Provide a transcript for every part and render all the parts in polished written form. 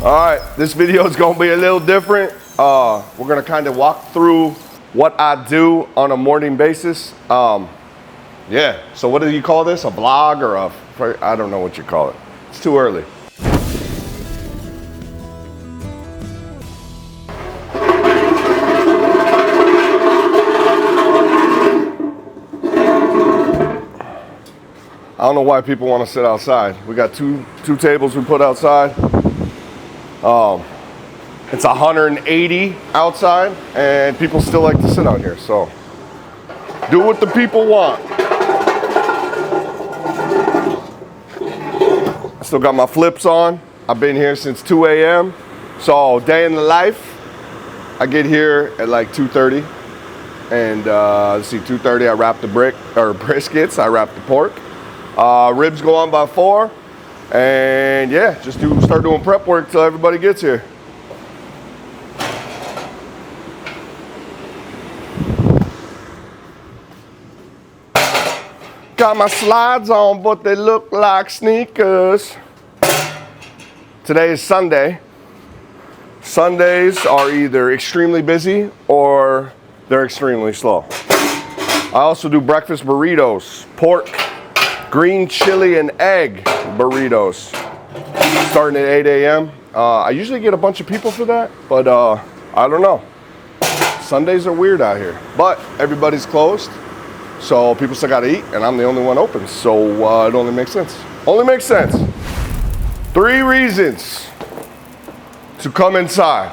All right, this video is gonna be a little different. We're gonna kind of walk through what I do on a morning basis. Yeah, so what do you call this? A vlog or I don't know what you call it. It's too early. I don't know why people want to sit outside. We got two tables we put outside. It's 180 outside, and people still like to sit out here. So do what the people want. I still got my flips on. I've been here since 2 a.m. So day in the life, I get here at like 2:30, and let's see, 2:30 I wrap the briskets. I wrap the pork. Ribs go on by 4, and yeah, just start doing prep work till everybody gets here. Got my slides on, but they look like sneakers. Today is Sunday. Sundays are either extremely busy or they're extremely slow. I also do breakfast burritos, pork, green chili and egg burritos, starting at 8 a.m. I usually get a bunch of people for that, but I don't know. Sundays are weird out here, but everybody's closed, so people still gotta eat, and I'm the only one open, so it only makes sense. Only makes sense. 3 reasons to come inside.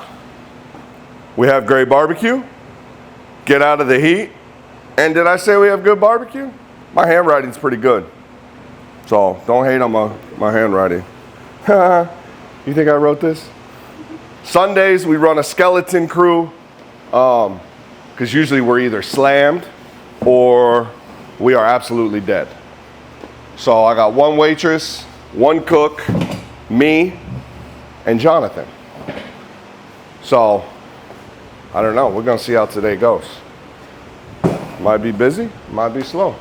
We have great barbecue, get out of the heat, and did I say we have good barbecue? My handwriting's pretty good. So don't hate on my handwriting. You think I wrote this? Sundays we run a skeleton crew, because usually we're either slammed or we are absolutely dead. So I got 1 waitress, 1 cook, me, and Jonathan. So I don't know, we're gonna see how today goes. Might be busy, might be slow.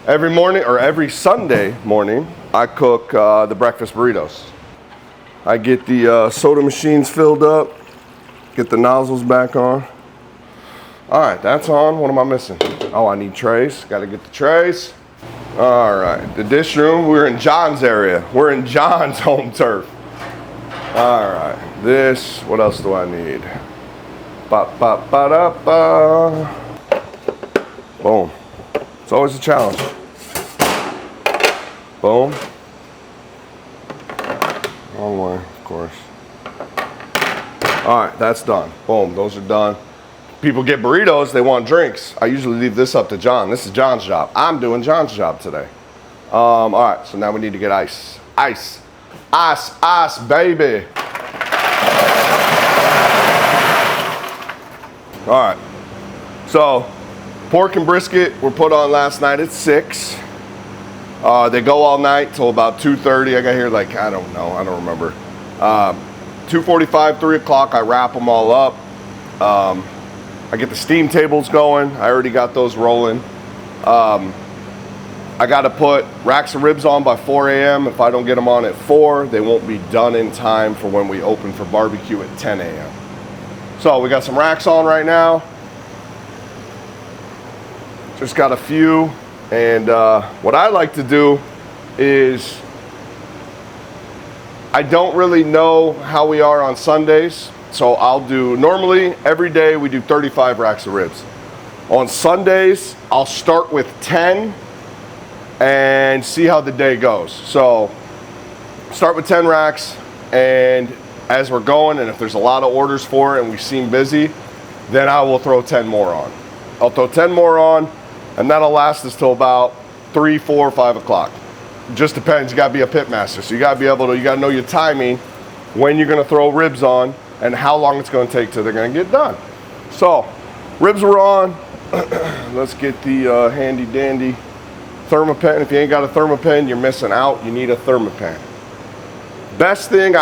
Every morning, or every Sunday morning, I cook the breakfast burritos. I get the soda machines filled up, get the nozzles back on. All right, that's on. What am I missing? Oh, I need trays. Got to get the trays. All right, the dish room. We're in John's area. We're in John's home turf. All right, this. What else do I need? Ba-ba-ba-da-ba. Boom. It's always a challenge. Boom. Wrong way, of course. All right, that's done. Boom, those are done. People get burritos, they want drinks. I usually leave this up to John. This is John's job. I'm doing John's job today. All right, so now we need to get ice. Ice, baby. All right, so pork and brisket were put on last night at 6. They go all night till about 2:30. I got here like, I don't know, I don't remember. 2:45, 3 o'clock, I wrap them all up. I get the steam tables going. I already got those rolling. I got to put racks of ribs on by 4 a.m. If I don't get them on at 4, they won't be done in time for when we open for barbecue at 10 a.m. So we got some racks on right now. Just got a few. And what I like to do is, I don't really know how we are on Sundays. So I'll do, normally every day we do 35 racks of ribs. On Sundays, I'll start with 10 and see how the day goes. So start with 10 racks, and as we're going, and if there's a lot of orders for it and we seem busy, then I will throw 10 more on. I'll throw 10 more on, and that'll last us till about 3, 4, 5 o'clock. Just depends, you gotta be a pitmaster. So you gotta be able to, you gotta know your timing, when you're gonna throw ribs on, and how long it's gonna take till they're gonna get done. So, ribs were on. Let's get the handy dandy Thermapen. If you ain't got a Thermapen, you're missing out. You need a Thermapen. Best thing,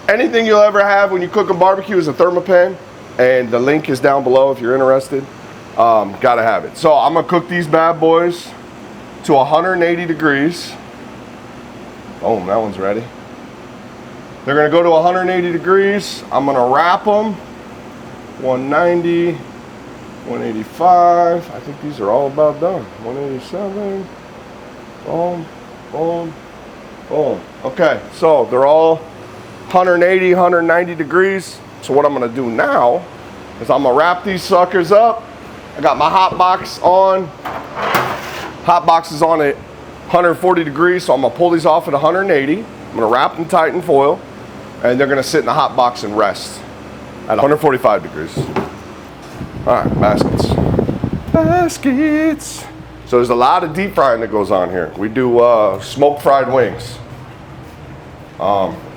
anything you'll ever have when you cook a barbecue is a Thermapen, and the link is down below if you're interested. Gotta have it. So I'm gonna cook these bad boys to 180 degrees. Boom, that one's ready. They're gonna go to 180 degrees. I'm gonna wrap them. 190, 185. I think these are all about done. 187. Boom, boom, boom. Okay, so they're all 180, 190 degrees. So what I'm gonna do now is I'm gonna wrap these suckers up. I got my hot box on. Hot box is on at 140 degrees, so I'm gonna pull these off at 180. I'm gonna wrap them tight in foil, and they're gonna sit in the hot box and rest at 145 degrees. All right, baskets. Baskets. So there's a lot of deep frying that goes on here. We do smoked fried wings.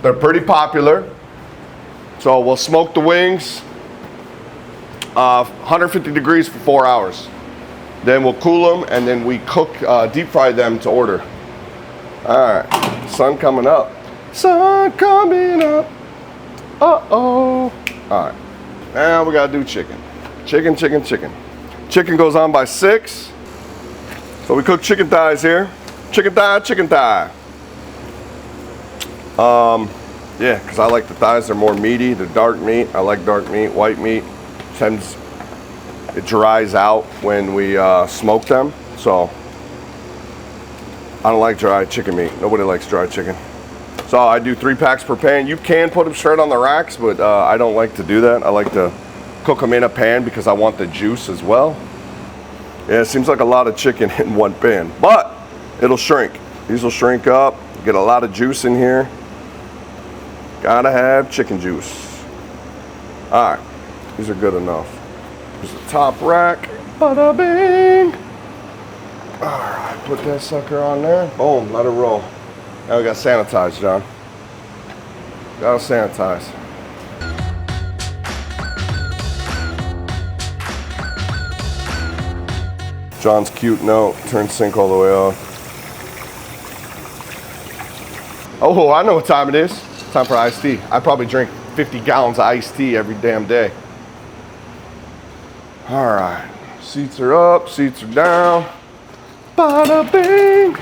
They're pretty popular. So we'll smoke the wings 150 degrees for 4 hours. Then we'll cool them, and then we cook, deep fry them to order. All right, sun coming up. Sun coming up. Uh-oh. All right, now we gotta do chicken. Chicken, chicken, chicken. Chicken goes on by 6. So we cook chicken thighs here. Chicken thigh, chicken thigh. Yeah, because I like the thighs, they're more meaty. They're dark meat. I like dark meat. White meat tends, it dries out when we smoke them. So I don't like dry chicken meat. Nobody likes dry chicken. So I do 3 packs per pan. You can put them straight on the racks, but I don't like to do that. I like to cook them in a pan because I want the juice as well. Yeah, it seems like a lot of chicken in one pan, but it'll shrink. These will shrink up, get a lot of juice in here. Gotta have chicken juice. All right, these are good enough. Here's the top rack. Bada bing. All right, put that sucker on there. Boom, let it roll. Now we got sanitize, John. Gotta sanitize. John's cute note, turn sink all the way off. Oh, I know what time it is. It's time for iced tea. I probably drink 50 gallons of iced tea every damn day. All right, seats are up, seats are down. Bada bing.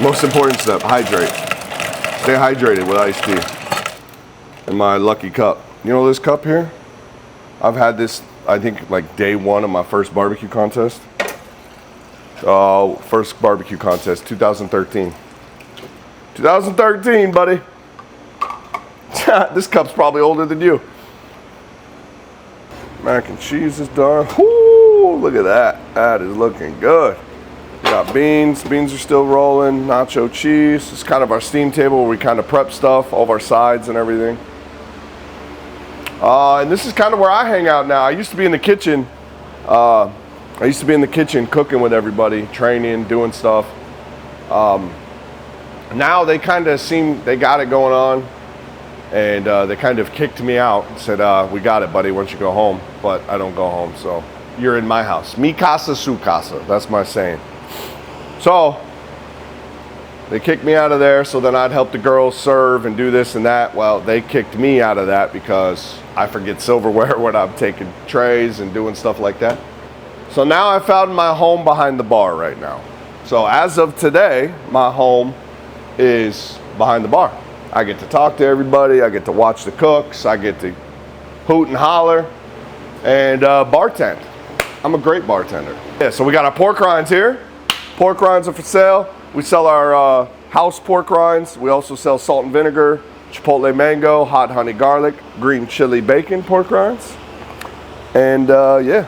Most important step, hydrate. Stay hydrated with iced tea. In my lucky cup. You know this cup here? I've had this, I think, like day 1 of my first barbecue contest. First barbecue contest, 2013. 2013, buddy. This cup's probably older than you. Mac and cheese is done. Whoo, look at that. That is looking good. We got beans. Beans are still rolling. Nacho cheese. It's kind of our steam table where we kind of prep stuff, all of our sides and everything. And this is kind of where I hang out now. I used to be in the kitchen. Cooking with everybody, training, doing stuff. Now they kind of seem, they got it going on. And they kind of kicked me out and said, we got it, buddy, once you go home. But I don't go home, so you're in my house. Mi casa, su casa. That's my saying. So they kicked me out of there, so then I'd help the girls serve and do this and that. Well, they kicked me out of that because I forget silverware when I'm taking trays and doing stuff like that. So now I found my home behind the bar right now. So as of today, my home is behind the bar. I get to talk to everybody, I get to watch the cooks, I get to hoot and holler and bartend. I'm a great bartender. Yeah, so we got our pork rinds here. Pork rinds are for sale. We sell our house pork rinds. We also sell salt and vinegar, chipotle mango, hot honey garlic, green chili bacon pork rinds. And yeah,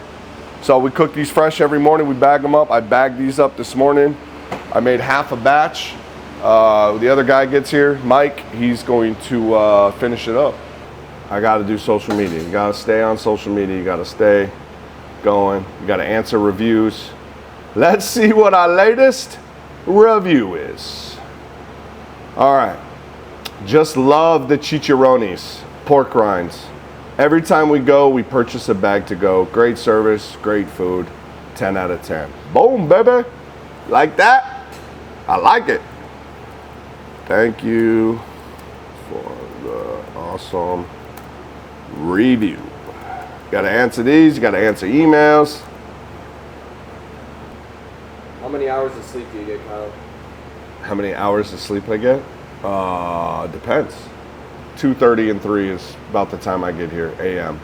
so we cook these fresh every morning. We bag them up. I bagged these up this morning. I made half a batch. The other guy gets here, Mike, he's going to finish it up. I gotta do social media. You gotta stay on social media. You gotta stay going. You gotta answer reviews. Let's see what our latest review is. All right. Just love the chicharrones, pork rinds. Every time we go, we purchase a bag to go. Great service, great food, 10 out of 10. Boom, baby. Like that? I like it. Thank you for the awesome review. You gotta answer these, you gotta answer emails. How many hours of sleep do you get, Kyle? How many hours of sleep I get? Depends. 2:30 and 3 is about the time I get here, a.m.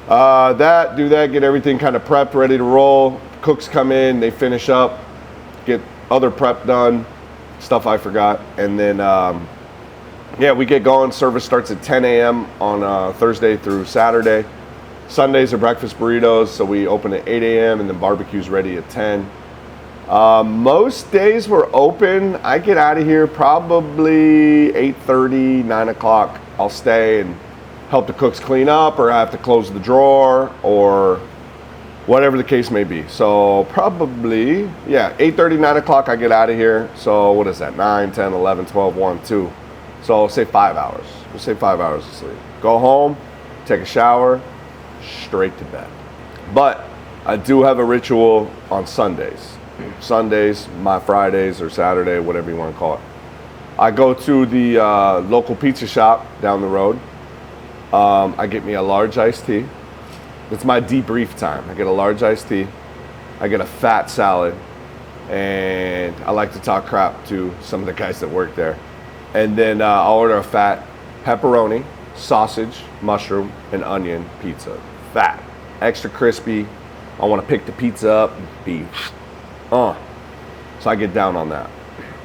Do that, get everything kind of prepped, ready to roll. Cooks come in, they finish up, get other prep done, stuff I forgot. And then, yeah, we get going. Service starts at 10 a.m. on Thursday through Saturday. Sundays are breakfast burritos, so we open at 8 a.m. and then barbecue's ready at 10. Most days we're open. I get out of here probably 8:30, 9 o'clock. I'll stay and help the cooks clean up, or I have to close the drawer, or whatever the case may be. So probably, yeah, 8:30, 9 o'clock I get out of here. So what is that? 9, 10, 11, 12, 1, 2. So say 5 hours. We'll say 5 hours of sleep. Go home, take a shower, straight to bed. But I do have a ritual on Sundays. Sundays, my Fridays or Saturday, whatever you want to call it. I go to the local pizza shop down the road. I get me a large iced tea. It's my debrief time. I get a large iced tea. I get a fat salad. And I like to talk crap to some of the guys that work there. And then I'll order a fat pepperoni, sausage, mushroom, and onion pizza. Fat, extra crispy. I want to pick the pizza up, be so I get down on that.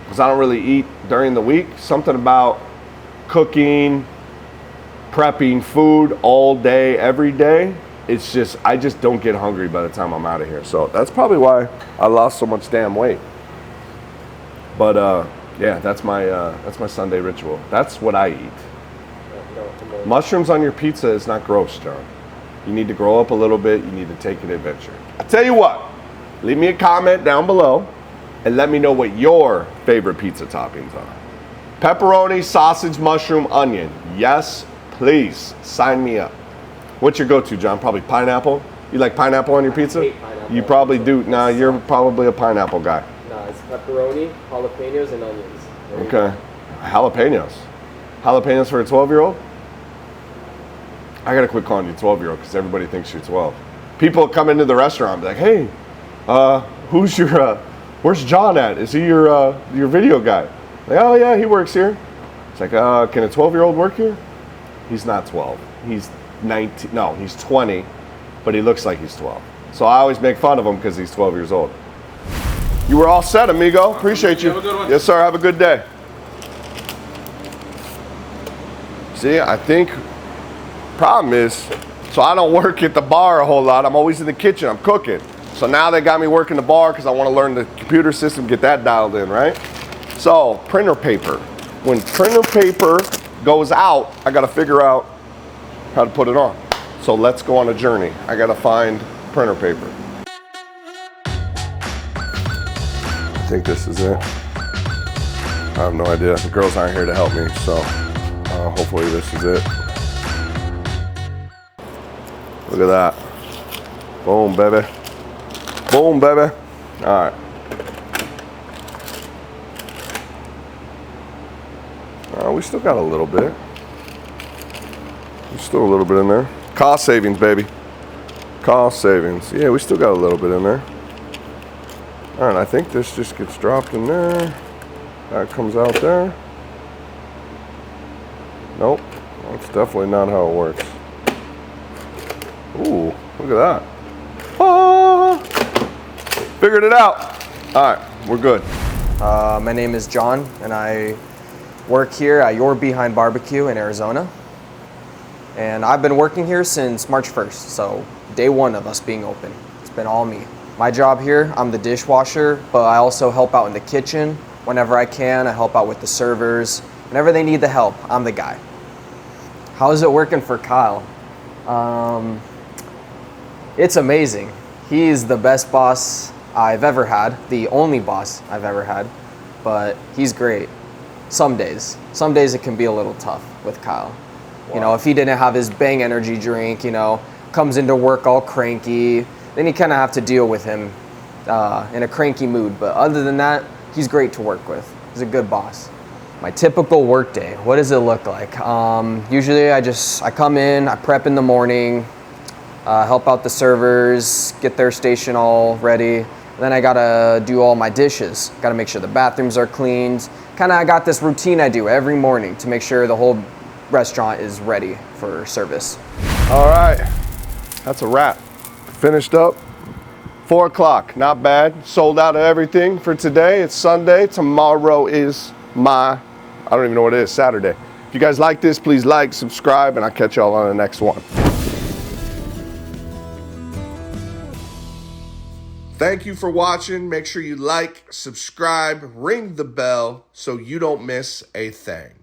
Because I don't really eat during the week. Something about cooking, prepping food all day, every day. It's just, I just don't get hungry by the time I'm out of here. So that's probably why I lost so much damn weight. But yeah, that's my Sunday ritual. That's what I eat. Mushrooms on your pizza is not gross, John. You need to grow up a little bit. You need to take an adventure. I tell you what, leave me a comment down below and let me know what your favorite pizza toppings are. Pepperoni, sausage, mushroom, onion. Yes, please, sign me up. What's your go-to, John? Probably pineapple? You like pineapple on your pizza? I hate pineapple. You probably do. Nah, you're probably a pineapple guy. Nah, it's pepperoni, jalapenos, and onions. Okay. Jalapenos. Jalapenos for a 12-year-old? I gotta quit calling you 12-year-old because everybody thinks you're 12. People come into the restaurant and be like, hey, who's your, where's John at? Is he your video guy? Like, oh yeah, he works here. It's like, can a 12-year-old work here? He's not 12. He's 19, no, he's 20, but he looks like he's 12. So I always make fun of him because he's 12 years old. You were all set, amigo. Appreciate you. Have a good one. Yes, sir. Have a good day. See, I think problem is, so I don't work at the bar a whole lot. I'm always in the kitchen. I'm cooking. So now they got me working the bar because I want to learn the computer system, get that dialed in, right? So printer paper. When printer paper goes out, I got to figure out how to put it on. So let's go on a journey. I got to find printer paper. I think this is it. I have no idea. The girls aren't here to help me, so hopefully this is it. Look at that. Boom, baby. Boom, baby. All right. We still got a little bit. There's still a little bit in there. Cost savings, baby. Cost savings. Yeah, we still got a little bit in there. All right, I think this just gets dropped in there. That comes out there. Nope, that's definitely not how it works. Ooh, look at that. Ah, figured it out. All right, we're good. My name is John, and I work here at Your Behind BBQ in Arizona. And I've been working here since March 1st, so day one of us being open. It's been all me. My job here, I'm the dishwasher, but I also help out in the kitchen. Whenever I can, I help out with the servers. Whenever they need the help, I'm the guy. How is it working for Kyle? It's amazing. He's the best boss I've ever had, the only boss I've ever had, but he's great. Some days it can be a little tough with Kyle. Wow. You know, if he didn't have his Bang energy drink, you know, comes into work all cranky, then you kind of have to deal with him in a cranky mood. But other than that, he's great to work with. He's a good boss. My typical work day, what does it look like? Usually I come in, I prep in the morning, help out the servers, get their station all ready, Then I gotta do all my dishes. Gotta make sure the bathrooms are cleaned. Kinda, I got this routine I do every morning to make sure the whole restaurant is ready for service. All right, that's a wrap. Finished up. 4 o'clock, not bad. Sold out of everything for today. It's Sunday. Tomorrow is I don't even know what it is, Saturday. If you guys like this, please like, subscribe, and I'll catch y'all on the next one. Thank you for watching. Make sure you like, subscribe, ring the bell so you don't miss a thing.